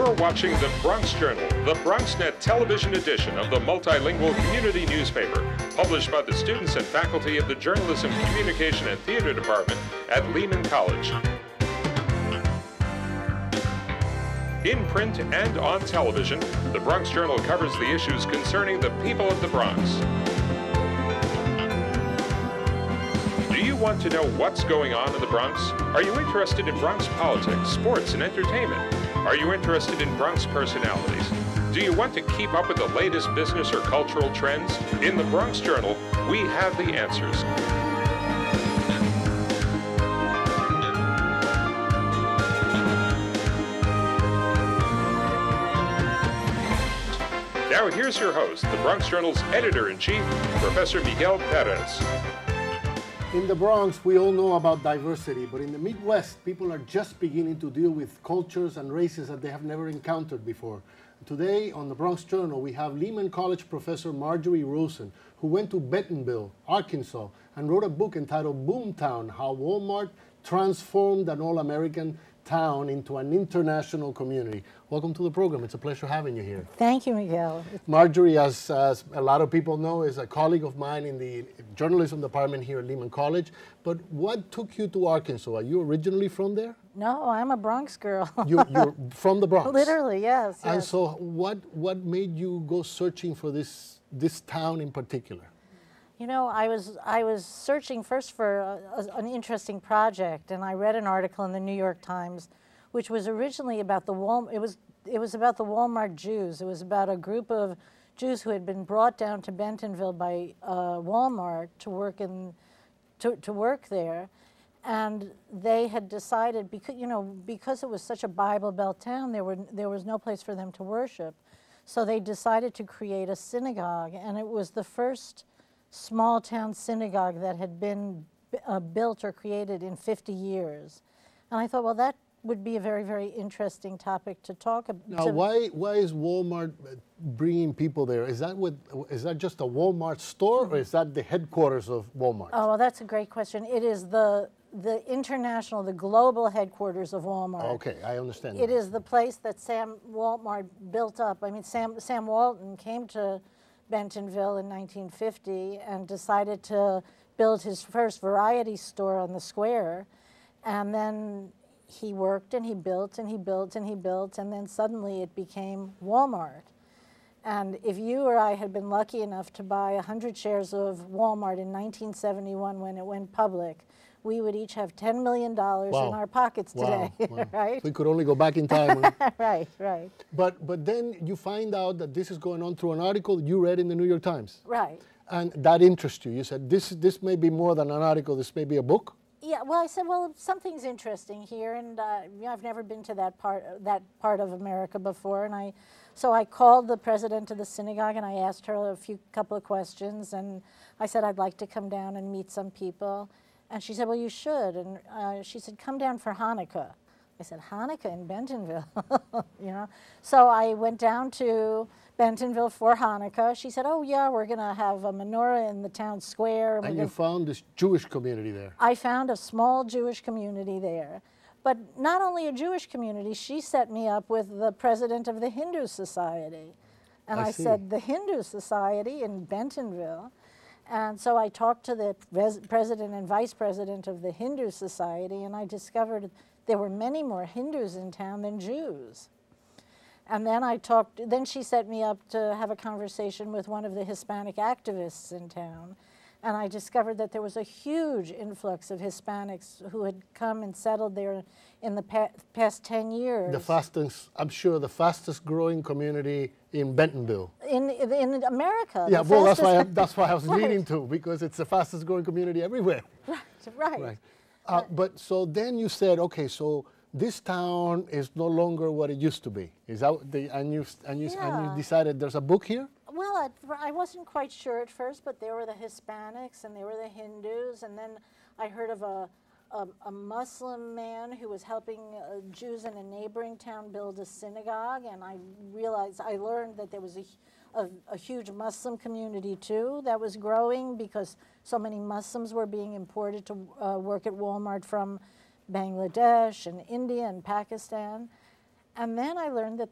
You're watching the Bronx Journal, the BronxNet television edition of the multilingual community newspaper, published by the students and faculty of the Journalism, Communication, and Theater Department at Lehman College. In print and on television, the Bronx Journal covers the issues concerning the people of the Bronx. Do you want to know what's going on in the Bronx? Are you interested in Bronx politics, sports, and entertainment? Are you interested in Bronx personalities? Do you want to keep up with the latest business or cultural trends? In the Bronx Journal, we have the answers. Now here's your host, the Bronx Journal's editor-in-chief, Professor Miguel Perez. In the Bronx, we all know about diversity, but in the Midwest, people are just beginning to deal with cultures and races that they have never encountered before. Today, on the Bronx Journal, we have Lehman College professor Marjorie Rosen, who went to Bentonville, Arkansas, and wrote a book entitled Boomtown: How Walmart Transformed an All-American Town into an International Community. Welcome to the program. It's a pleasure having you here. Thank you, Miguel. Marjorie, as a lot of people know, is a colleague of mine in the journalism department here at Lehman College. But what took you to Arkansas? Are you originally from there? No, I'm a Bronx girl. You're from the Bronx? Literally, yes. And so what made you go searching for this town in particular? You know, I was searching first for an interesting project, and I read an article in the New York Times, which was originally about the it was about the Walmart Jews. It was about a group of Jews who had been brought down to Bentonville by Walmart to work there, and they had decided, because it was such a Bible Belt town, there was no place for them to worship, so they decided to create a synagogue, and it was the first small town synagogue that had been built or created in 50 years. And I thought, well, that would be a very, very interesting topic to talk about. Now, why is Walmart bringing people there? Is that just a Walmart store, or is that the headquarters of Walmart? Oh, well, that's a great question. It is the international, the global headquarters of Walmart. Okay, I understand. It is the place that Sam Walmart built up. I mean, Sam Walton came to Bentonville in 1950 and decided to build his first variety store on the square, and then he worked and he built and he built and he built, and then suddenly it became Walmart. And if you or I had been lucky enough to buy 100 shares of Walmart in 1971 when it went public, we would each have $10 million in our pockets today, right? We could only go back in time. Right, right. But then you find out that this is going on through an article you read in the New York Times. Right. And that interests you. You said, this may be more than an article, this may be a book? Yeah, well, I said, well, something's interesting here, and I've never been to that part of America before, and so I called the president of the synagogue, and I asked her a couple of questions, and I said, I'd like to come down and meet some people. And she said, well, you should. And she said, come down for Hanukkah. I said, Hanukkah in Bentonville, So I went down to Bentonville for Hanukkah. She said, oh, yeah, we're going to have a menorah in the town square. And you found this Jewish community there. I found a small Jewish community there. But not only a Jewish community, she set me up with the president of the Hindu Society. And I said, the Hindu Society in Bentonville. And so I talked to the president and vice president of the Hindu Society, and I discovered there were many more Hindus in town than Jews. And then she set me up to have a conversation with one of the Hispanic activists in town, and I discovered that there was a huge influx of Hispanics who had come and settled there in the past 10 years. I'm sure the fastest growing community in Bentonville. In America. Yeah, well, that's why I was leading to, because it's the fastest growing community everywhere. Right. But so then you said, okay, so this town is no longer what it used to be. Is that and you decided there's a book here? Well, I wasn't quite sure at first, but there were the Hispanics and there were the Hindus, and then I heard of a Muslim man who was helping Jews in a neighboring town build a synagogue, and I learned that there was a huge Muslim community too that was growing because so many Muslims were being imported to work at Walmart from Bangladesh and India and Pakistan. And then I learned that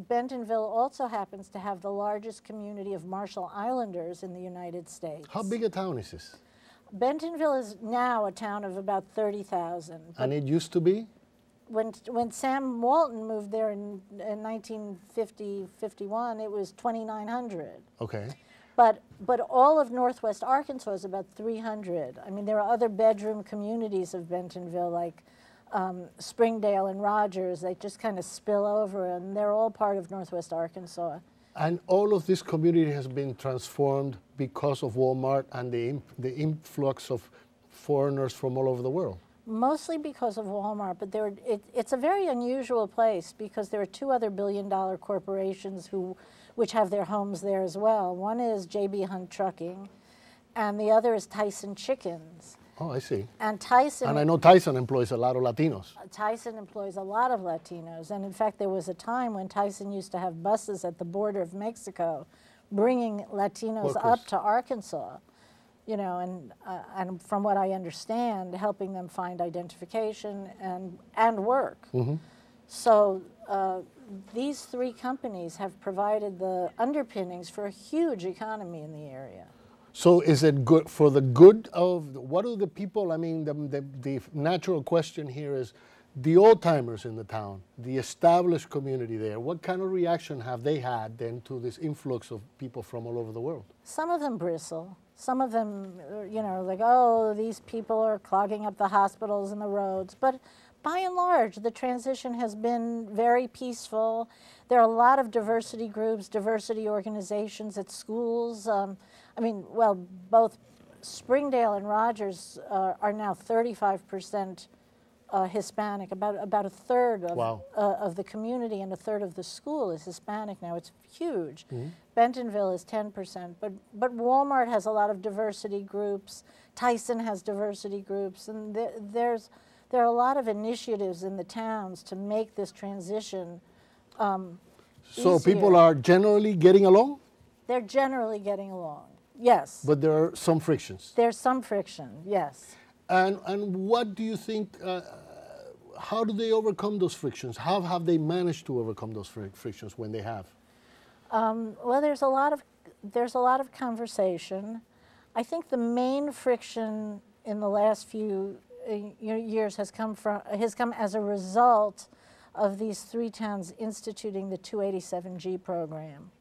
Bentonville also happens to have the largest community of Marshall Islanders in the United States. How big a town is this? Bentonville is now a town of about 30,000. And it used to be? When Sam Walton moved there in 1950-51, it was 2,900. Okay. But all of Northwest Arkansas is about 300. I mean, there are other bedroom communities of Bentonville, like Springdale and Rogers. They just kind of spill over, and they're all part of Northwest Arkansas. And all of this community has been transformed because of Walmart and the influx of foreigners from all over the world. Mostly because of Walmart, but it's a very unusual place because there are two other billion-dollar corporations which have their homes there as well. One is J.B. Hunt Trucking, and the other is Tyson Chickens. Oh, I see. And Tyson... And I know Tyson employs a lot of Latinos. Tyson employs a lot of Latinos, and in fact there was a time when Tyson used to have buses at the border of Mexico bringing Latinos up to Arkansas, you know, and from what I understand, helping them find identification and work. Mm-hmm. So these three companies have provided the underpinnings for a huge economy in the area. So is it good for the good of, what do the people, I mean, the natural question here is, the old-timers in the town, the established community there, what kind of reaction have they had then to this influx of people from all over the world? Some of them bristle. Some of them, you know, like, oh, these people are clogging up the hospitals and the roads. But by and large, the transition has been very peaceful. There are a lot of diversity groups, diversity organizations at schools. I mean, well, both Springdale and Rogers are now 35% Hispanic. About a third of the community and a third of the school is Hispanic now. It's huge. Mm-hmm. Bentonville is 10%, but Walmart has a lot of diversity groups. Tyson has diversity groups, and there are a lot of initiatives in the towns to make this transition So easier. people are generally getting along? They're generally getting along, yes. But there are some frictions? There's some friction, yes. And what do you think, how do they overcome those frictions? How have they managed to overcome those frictions when they have? Well, there's a lot of conversation. I think the main friction in the last few years has come as a result of these three towns instituting the 287G program.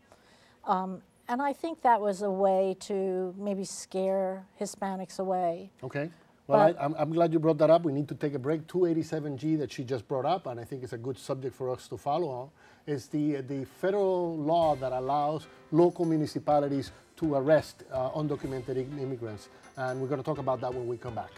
And I think that was a way to maybe scare Hispanics away. Okay. Well, I'm glad you brought that up. We need to take a break. 287G that she just brought up, and I think it's a good subject for us to follow on, is the federal law that allows local municipalities to arrest undocumented immigrants. And we're going to talk about that when we come back.